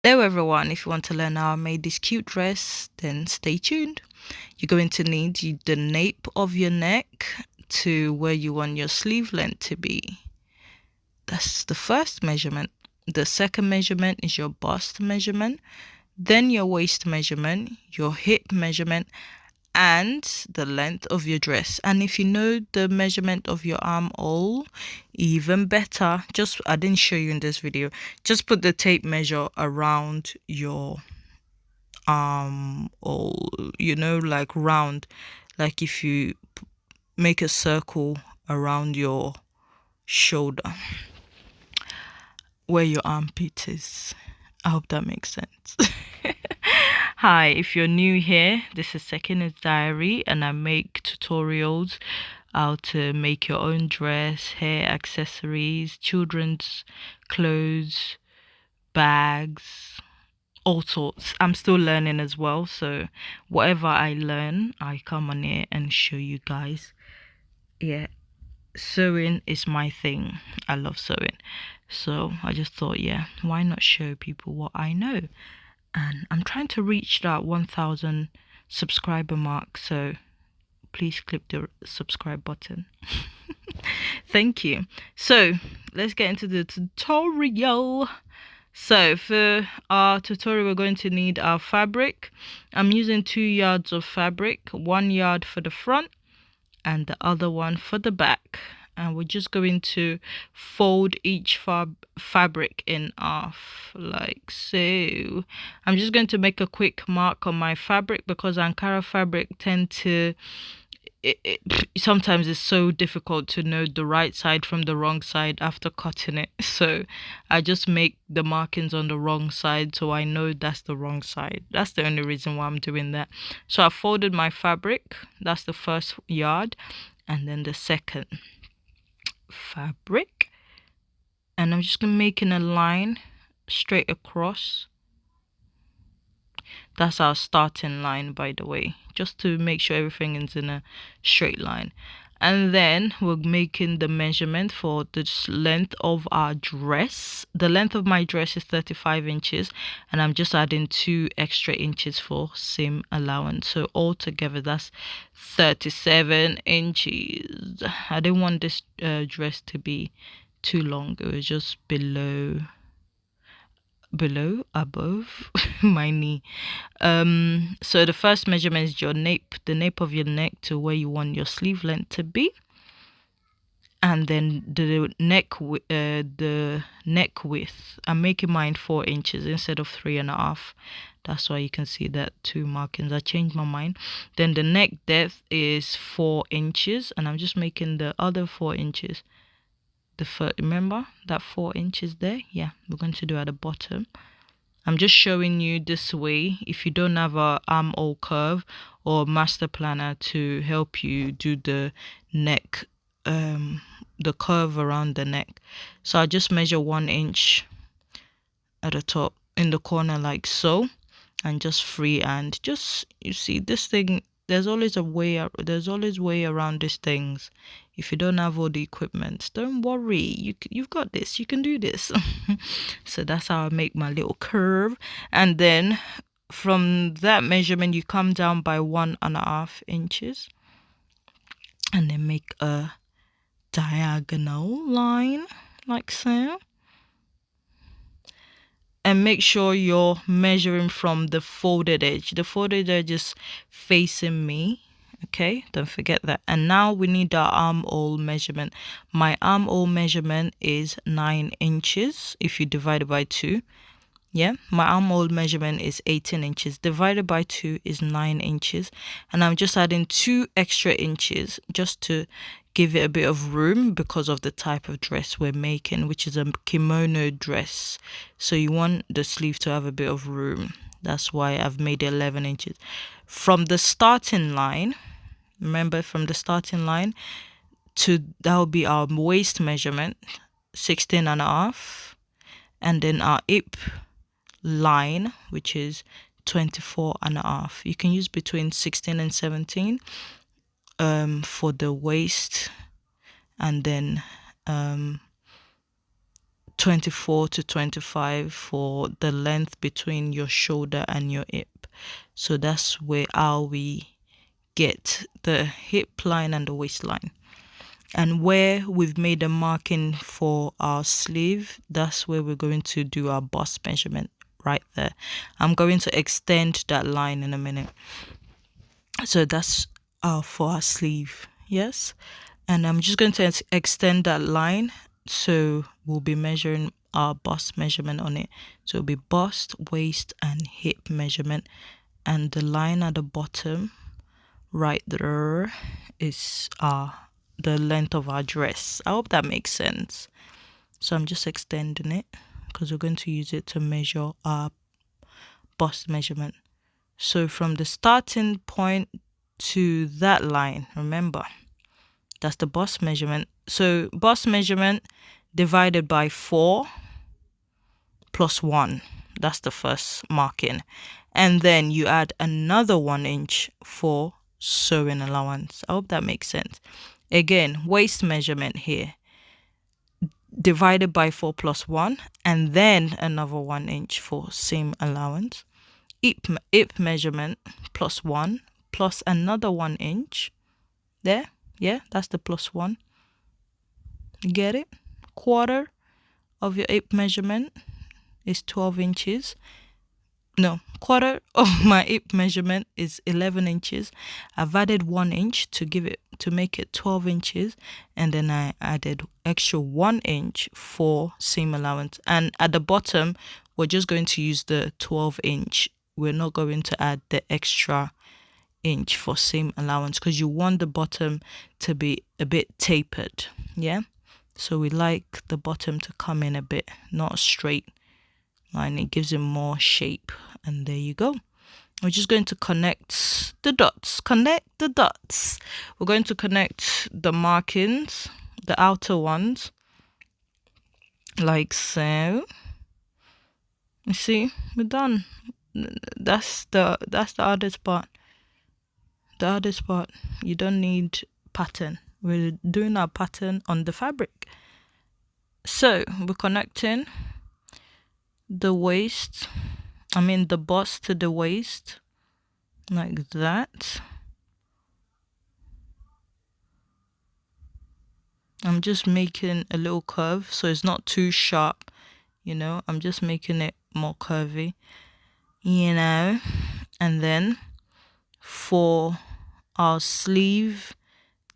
Hello everyone, if you want to learn how I made this cute dress, then stay tuned. You're going to need the nape of your neck to where you want your sleeve length to be. That's the first measurement. The second measurement is your bust measurement, then your waist measurement, your hip measurement, and the length of your dress. And if you know the measurement of your armhole, even better. I didn't show you in this video, just put the tape measure around your armhole, like round, like if you make a circle around your shoulder where your armpit is. I hope that makes sense. Hi, if you're new here, this is Sekin's Diary, and I make tutorials how to make your own dress, hair accessories, children's clothes, bags, all sorts. I'm still learning as well, so whatever I learn, I come on here and show you guys. Yeah, sewing is my thing. I love sewing, so I just thought, yeah, why not show people what I know? And I'm trying to reach that 1,000 subscriber mark, so please click the subscribe button. Thank you. So let's get into the tutorial. So for our tutorial, we're going to need our fabric. I'm using 2 yards of fabric, 1 yard for the front and the other one for the back. And we're just going to fold each fabric in half, like so. I'm just going to make a quick mark on my fabric because Ankara fabric tend to, sometimes it's so difficult to know the right side from the wrong side after cutting it. So I just make the markings on the wrong side so I know that's the wrong side. That's the only reason why I'm doing that. So I folded my fabric. That's the first yard, and then the second fabric, and I'm just making a line straight across. That's our starting line, by the way, just to make sure everything is in a straight line. And then we're making the measurement for the length of our dress. The length of my dress is 35 inches, and I'm just adding 2 extra inches for seam allowance. So altogether, that's 37 inches. I didn't want this dress to be too long. It was just above my knee. So the first measurement is your nape, the nape of your neck to where you want your sleeve length to be, and then the neck width, I'm making mine 4 inches instead of 3.5. That's why you can see that 2 markings. I changed my mind. Then the neck depth is 4 inches, and I'm just making the other 4 inches. Remember that 4 inches there? Yeah, we're going to do at the bottom. I'm just showing you this way if you don't have a armhole curve or master planner to help you do the neck, the curve around the neck. So I just measure 1 inch at the top in the corner like so, and just freehand. Just, you see this thing, there's always way around these things. If you don't have all the equipment, don't worry, you've got this, you can do this. So that's how I make my little curve. And then from that measurement, you come down by 1.5 inches and then make a diagonal line like so. And make sure you're measuring from the folded edge. The folded edge is facing me. Okay, don't forget that. And now we need our armhole measurement. My armhole measurement is 9 inches if you divide it by 2. Yeah, my armhole measurement is 18 inches. Divided by 2 is 9 inches. And I'm just adding 2 extra inches just to give it a bit of room because of the type of dress we're making, which is a kimono dress. So you want the sleeve to have a bit of room. That's why I've made it 11 inches. From the starting line, remember, from the starting line to, that will be our waist measurement, 16.5. And then our hip line, which is 24.5. You can use between 16 and 17 for the waist, and then 24 to 25 for the length between your shoulder and your hip. So that's how we get the hip line and the waistline. And where we've made a marking for our sleeve, that's where we're going to do our bust measurement, right there. I'm going to extend that line in a minute. So that's for our sleeve, yes. And I'm just going to extend that line, so we'll be measuring our bust measurement on it. So it'll be bust, waist and hip measurement, and the line at the bottom right there is the length of our dress. I hope that makes sense. So I'm just extending it because we're going to use it to measure our bust measurement. So from the starting point to that line, remember, that's the bust measurement. So bust measurement divided by 4 plus 1. That's the first marking. And then you add another 1 inch for sewing allowance. I hope that makes sense. Again, waist measurement here, divided by 4 plus 1, and then another 1 inch for seam allowance. Hip measurement plus 1 plus another 1 inch. There, yeah, that's the plus 1. You get it? Quarter of your hip measurement is 12 inches. No, quarter of my hip measurement is 11 inches. I've added 1 inch to make it 12 inches, and then I added extra 1 inch for seam allowance. And at the bottom, we're just going to use the 12 inch. We're not going to add the extra inch for seam allowance because you want the bottom to be a bit tapered, yeah. So we like the bottom to come in a bit, not straight line. It gives it more shape. And there you go. We're just going to connect the dots. We're going to connect the markings, the outer ones, like so. You see, we're done. That's the hardest part. The hardest part. You don't need pattern. We're doing our pattern on the fabric. So we're connecting the bust to the waist, like that. I'm just making a little curve so it's not too sharp, I'm just making it more curvy, and then for our sleeve,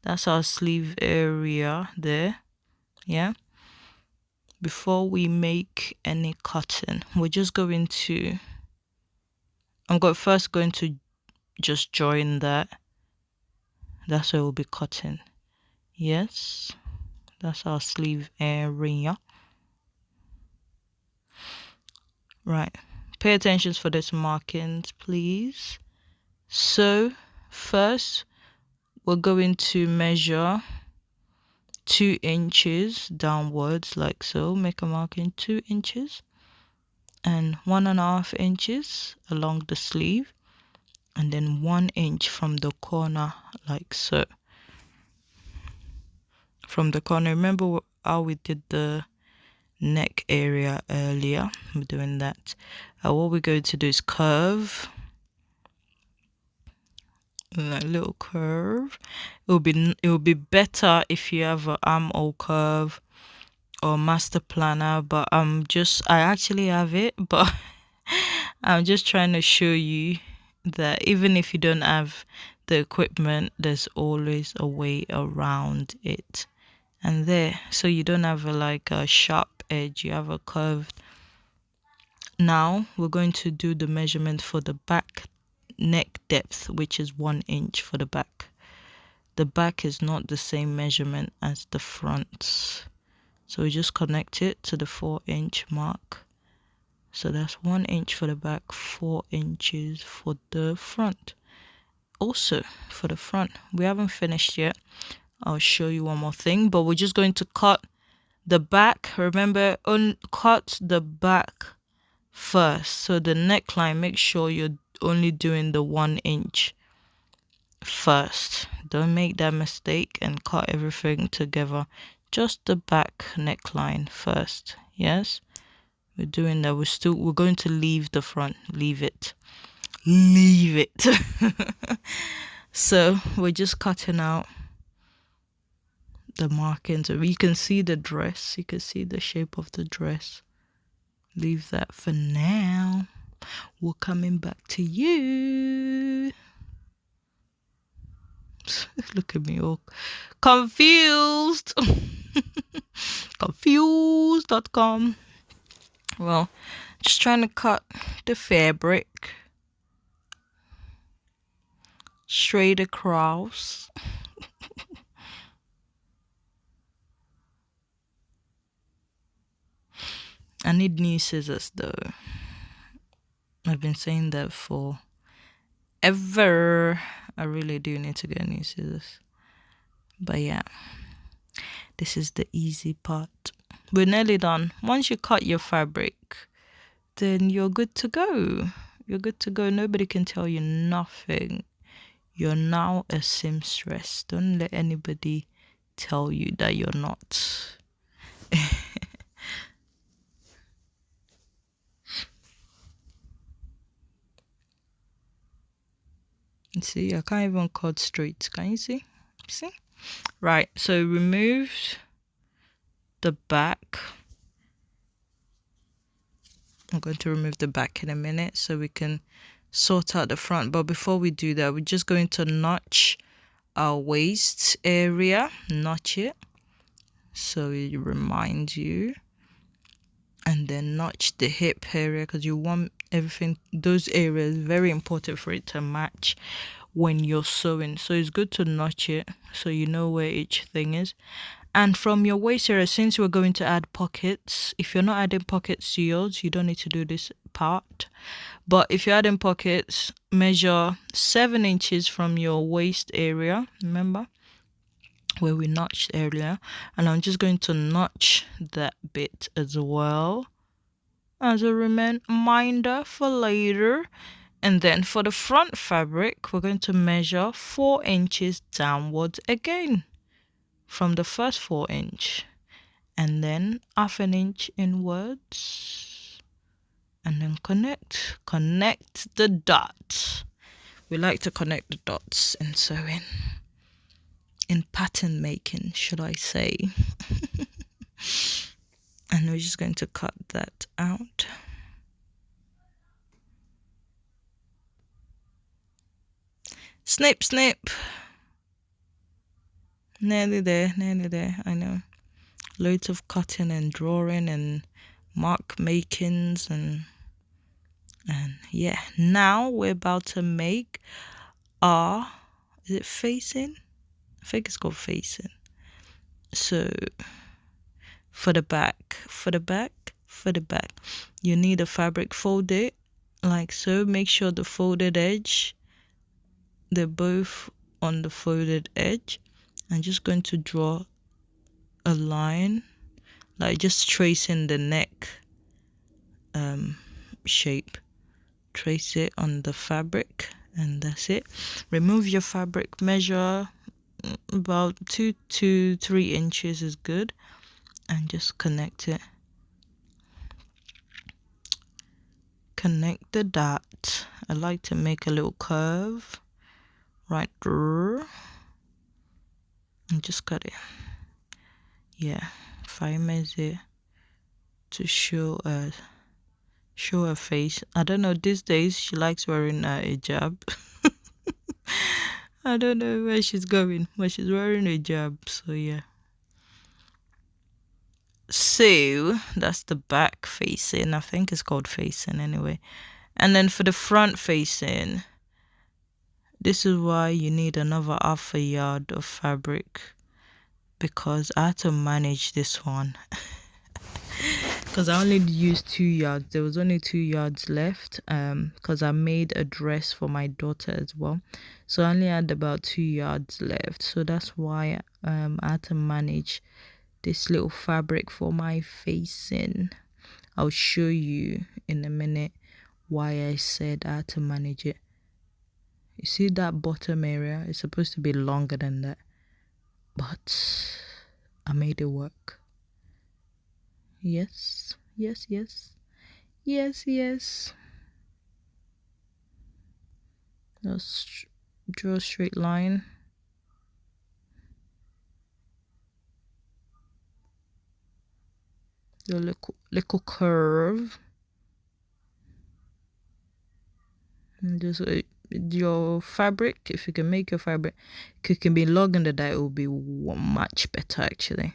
that's our sleeve area there, yeah. Before we make any cutting, we're just going to first going to just join that. That's where we'll be cutting. Yes, that's our sleeve area. Right, pay attention for these markings, please. So first we're going to measure 2 inches downwards, like so. Make a marking 2 inches and 1.5 inches along the sleeve, and then 1 inch from the corner, like so. From the corner, remember how we did the neck area earlier? We're doing that. What we're going to do is curve, a little it will be better if you have an armhole curve or master planner, but I actually have it, but I'm just trying to show you that even if you don't have the equipment, there's always a way around it. And there, so you don't have a sharp edge, you have a curved. Now we're going to do the measurement for the back neck depth, which is 1 inch for the back. The back is not the same measurement as the front, so we just connect it to the 4 inch mark. So that's 1 inch for the back, 4 inches for the front. Also for the front, we haven't finished yet. I'll show you one more thing, but we're just going to cut the back. Remember, cut the back first. So the neckline, make sure you're only doing the 1 inch first. Don't make that mistake and cut everything together. just the back neckline first. Yes, we're doing that. We're going to leave the front. Leave it. So we're just cutting out the markings. You can see the dress. You can see the shape of the dress. Leave that for now. We're coming back to you. Look at me all confused. Confused.com. Well, just trying to cut the fabric straight across. I need new scissors though. I've been saying that for ever. I really do need to get new scissors. But yeah, this is the easy part. We're nearly done. Once you cut your fabric, then you're good to go. You're good to go. Nobody can tell you nothing. You're now a seamstress. Don't let anybody tell you that you're not. See, I can't even cut straight. Can you see? See? Right, so removed the back. I'm going to remove the back in a minute so we can sort out the front. But before we do that, we're just going to notch our waist area. Notch it so it reminds you. And then notch the hip area because you want everything, those areas, very important for it to match when you're sewing. So it's good to notch it so you know where each thing is. And from your waist area, since we're going to add pockets, if you're not adding pockets to yours, you don't need to do this part. But if you're adding pockets, measure 7 inches from your waist area, remember where we notched earlier, and I'm just going to notch that bit as well as a reminder for later. And then for the front fabric, we're going to measure 4 inches downwards again from the first 4 inch, and then half an inch inwards, and then connect the dots. We like to connect the dots in sewing, in pattern making, should I say. And we're just going to cut that out. Snip, snip. Nearly there, I know. Loads of cutting and drawing and mark makings and yeah. Now we're about to make our, is it facing? I think it's called facing. So for the back, you need a fabric, fold it like so. Make sure the folded edge, they're both on the folded edge. I'm just going to draw a line, like just tracing the neck shape. Trace it on the fabric, and that's it. Remove your fabric, measure about 2 to 3 inches is good, and just connect it. Connect the dot. I like to make a little curve right there and just cut it. Yeah, if I measure to show her face. I don't know, these days she likes wearing a hijab. I don't know where she's going, but she's wearing a hijab, so yeah. So that's the back facing. I think it's called facing anyway. And then for the front facing, this is why you need another half a yard of fabric, because I had to manage this one. Because I only used 2 yards. There was only 2 yards left because I made a dress for my daughter as well, so I only had about 2 yards left. So that's why I had to manage this little fabric for my facing. I'll show you in a minute why I said I had to manage it. You see that bottom area is supposed to be longer than that, but I made it work. Yes, yes, yes, yes, yes. Just draw a straight line. The little curve. And just your fabric, if you can make your fabric, if it can be long in the dye, it will be much better actually.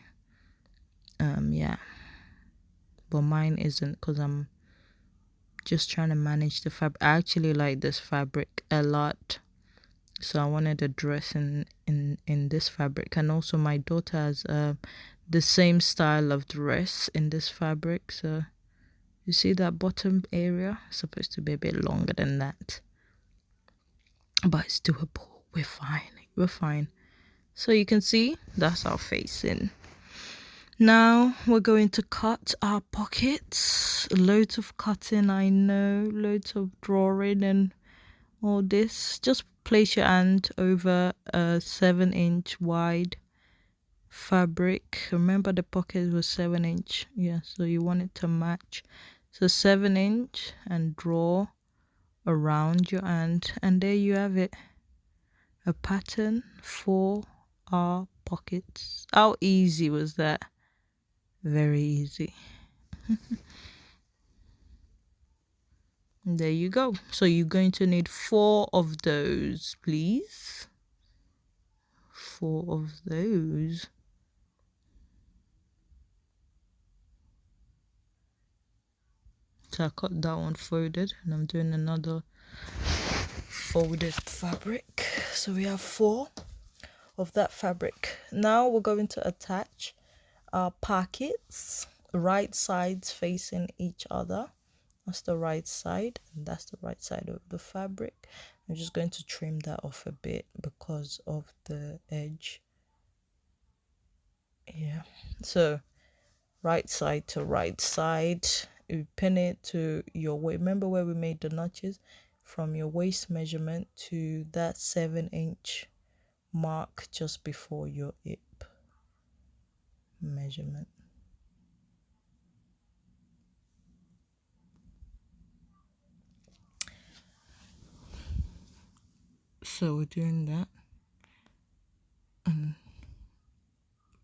Yeah, but mine isn't because I'm just trying to manage the fabric. I actually like this fabric a lot, so I wanted a dress in this fabric. And also my daughter has the same style of dress in this fabric. So you see that bottom area, it's supposed to be a bit longer than that, but it's doable. We're fine. So you can see that's our facing. Now we're going to cut our pockets. Loads of cutting, I know, loads of drawing and all this. Just place your hand over a 7-inch wide fabric. Remember the pocket was 7-inch. Yeah, so you want it to match. So 7-inch and draw around your hand, and there you have it. A pattern for our pockets. How easy was that? Very easy. There you go. So you're going to need 4 of those, please. 4 of those. So I cut that one folded, and I'm doing another folded fabric. So we have 4 of that fabric. Now we're going to attach our pockets, right sides facing each other. That's the right side, and that's the right side of the fabric. I'm just going to trim that off a bit because of the edge. Yeah, so right side to right side, you pin it to your waist. Remember where we made the notches? From your waist measurement to that 7-inch mark just before your hip measurement. So we're doing that, and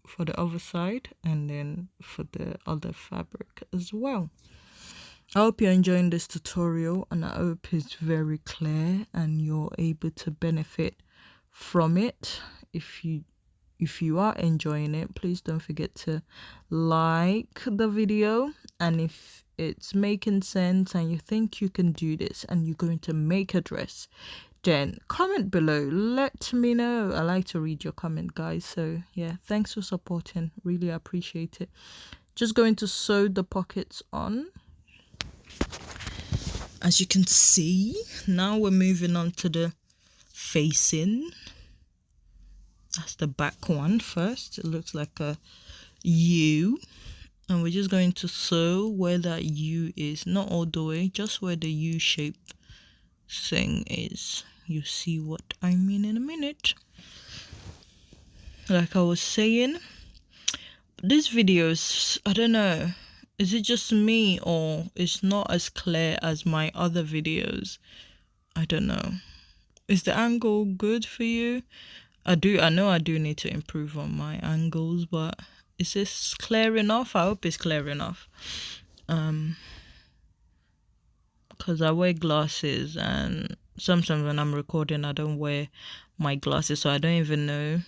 for the other side, and then for the other fabric as well. I hope you're enjoying this tutorial, and I hope it's very clear and you're able to benefit from it. If you are enjoying it, please don't forget to like the video, and if it's making sense and you think you can do this and you're going to make a dress, then comment below, let me know. I like to read your comment, guys. So yeah, thanks for supporting, really appreciate it. Just going to sew the pockets on. As you can see, now we're moving on to the facing. That's the back one first. It looks like a U, and we're just going to sew where that U is, not all the way, just where the U shape thing is. You see what I mean in a minute. Like I was saying, these videos, I don't know, is it just me or it's not as clear as my other videos? I don't know. Is the angle good for you? I know I do need to improve on my angles, but is this clear enough? I hope it's clear enough. Because I wear glasses, and sometimes when I'm recording I don't wear my glasses, so I don't even know.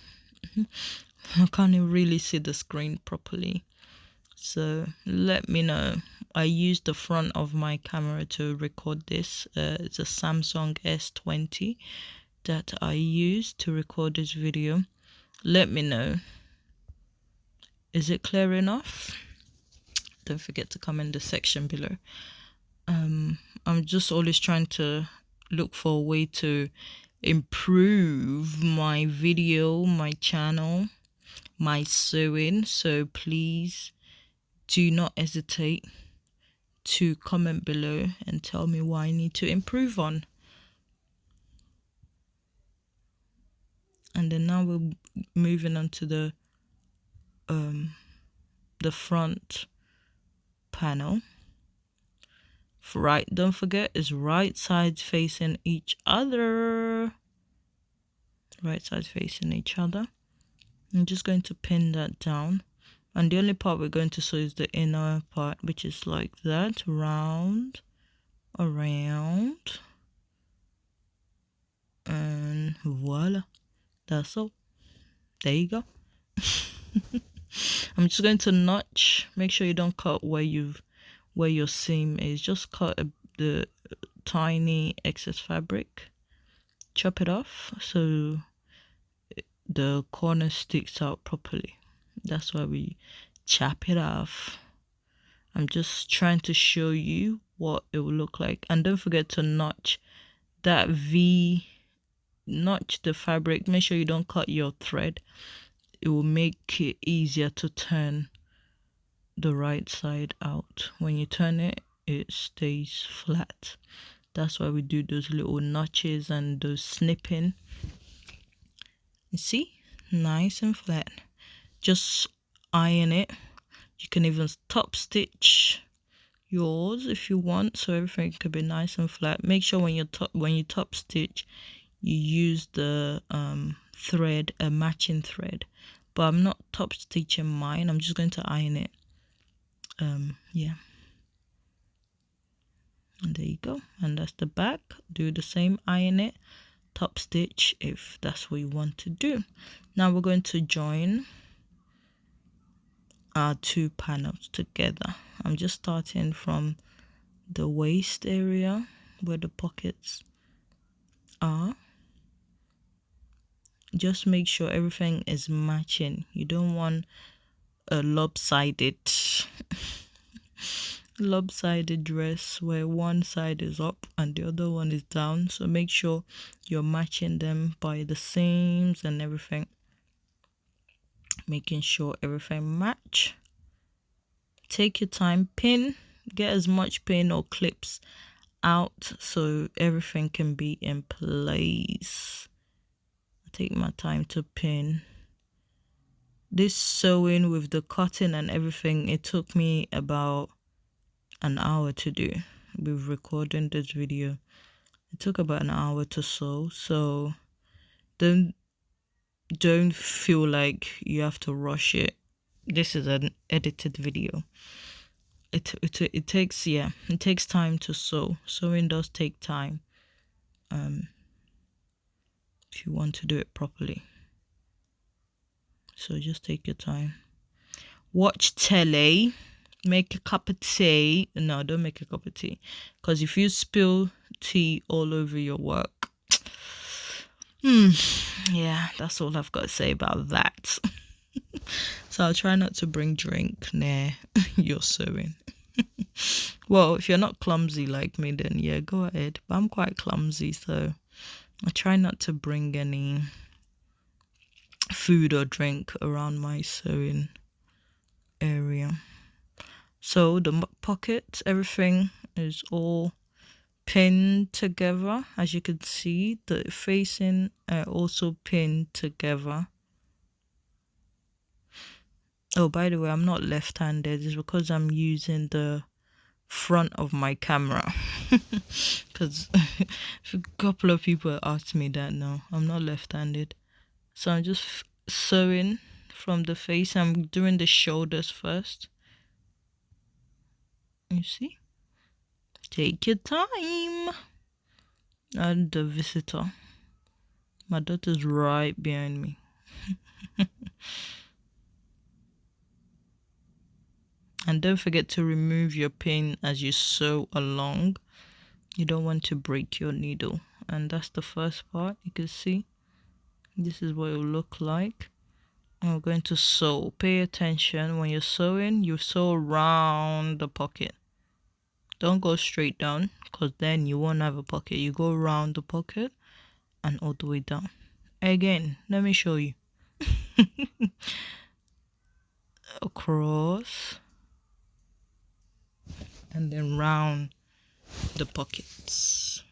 I can't even really see the screen properly. So let me know. I use the front of my camera to record this. It's a Samsung S20 that I use to record this video. Let me know. Is it clear enough? Don't forget to comment in the section below. I'm just always trying to look for a way to improve my video, my channel, my sewing. So please do not hesitate to comment below and tell me what I need to improve on. And then now we're moving on to the the front panel. Right, don't forget, it's right sides facing each other. Right sides facing each other. I'm just going to pin that down, and the only part we're going to sew is the inner part, which is like that, round, around, and voila, that's all. There you go. I'm just going to notch. Make sure you don't cut where your seam is. Just cut the tiny excess fabric, chop it off so the corner sticks out properly. That's why we chop it off. I'm just trying to show you what it will look like. And don't forget to notch that V, notch the fabric. Make sure you don't cut your thread. It will make it easier to turn the right side out. When you turn it, it stays flat. That's why we do those little notches and those snipping. You see, nice and flat. Just iron it. You can even top stitch yours if you want, so everything could be nice and flat. Make sure when you top stitch, you use the thread, a matching thread. But I'm not top stitching mine. I'm just going to iron it. Yeah. And there you go. And that's the back. Do the same, iron it, top stitch if that's what you want to do. Now we're going to join our two panels together. I'm just starting from the waist area where the pockets are. Just make sure everything is matching. You don't want a lopsided dress where one side is up and the other one is down. So make sure you're matching them by the seams and everything, making sure everything match. Take your time, pin, get as much pin or clips out so everything can be in place. I take my time to pin. This sewing with the cotton and everything, it took me about an hour to do. With recording this video, it took about an hour to sew, so don't feel like you have to rush it. This is an edited video. It takes time to sew. Sewing does take time if you want to do it properly. So just take your time. Watch telly. Make a cup of tea. No, don't make a cup of tea, because if you spill tea all over your work, yeah, that's all I've got to say about that. So I'll try not to bring drink near your sewing. Well, if you're not clumsy like me, then yeah, go ahead. But I'm quite clumsy, so I try not to bring any food or drink around my sewing area. So the pockets, everything is all pinned together. As you can see, the facing are also pinned together. Oh, by the way, I'm not left-handed. It's because I'm using the front of my camera. Because a couple of people asked me that. No, I'm not left-handed. So I'm just sewing from the face. I'm doing the shoulders first. You see? Take your time. And the visitor. My daughter's right behind me. And don't forget to remove your pin as you sew along. You don't want to break your needle. And that's the first part. You can see this is what it will look like. And we're going to sew. Pay attention when you're sewing. You sew around the pocket. Don't go straight down, because then you won't have a pocket. You go around the pocket and all the way down. Again, let me show you. Across and then round the pockets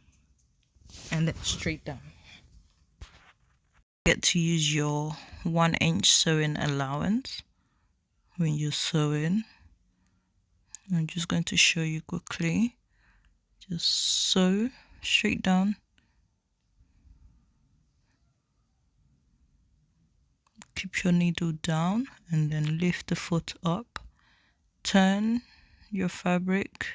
and then straight down. Get to use your 1 inch sewing allowance. when you're sewing. I'm just going to show you quickly. Just sew straight down. Keep your needle down and then lift the foot up. Turn your fabric,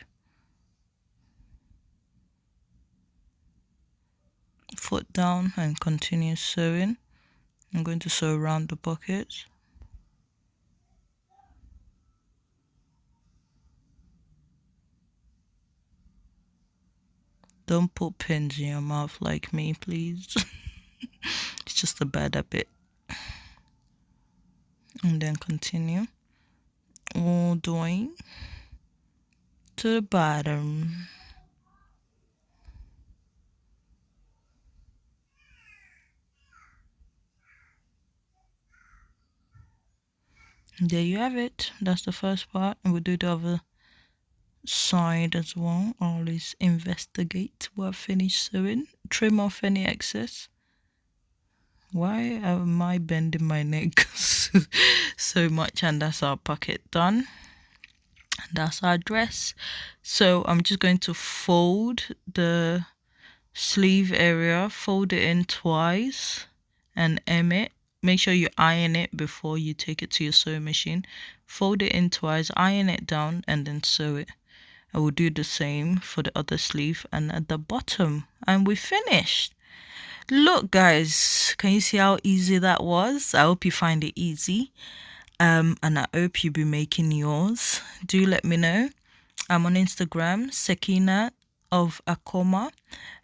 foot down, and continue sewing. I'm going to sew around the pocket. Don't put pins in your mouth like me, please. It's just a bad habit. And then continue all the way to the bottom. There you have it. That's the first part, and we'll do the other side as well. Always investigate while finished sewing. Trim off any excess. Why am I bending my neck so much? And that's our pocket done. That's our dress. So I'm just going to fold the sleeve area, fold it in twice and hem it. Make sure you iron it before you take it to your sewing machine. Fold it in twice, iron it down, and then sew it. I will do the same for the other sleeve and at the bottom, and we finished. Look guys, can you see how easy that was? I hope you find it easy, and I hope you'll be making yours. Do let me know. I'm on Instagram, Sekina of Akoma,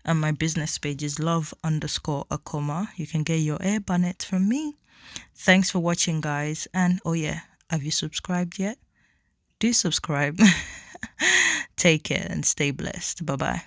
and my business page is love_Akoma. You can get your air bonnet from me. Thanks for watching guys, and oh yeah, have you subscribed yet? Do subscribe. Take care and stay blessed. Bye bye.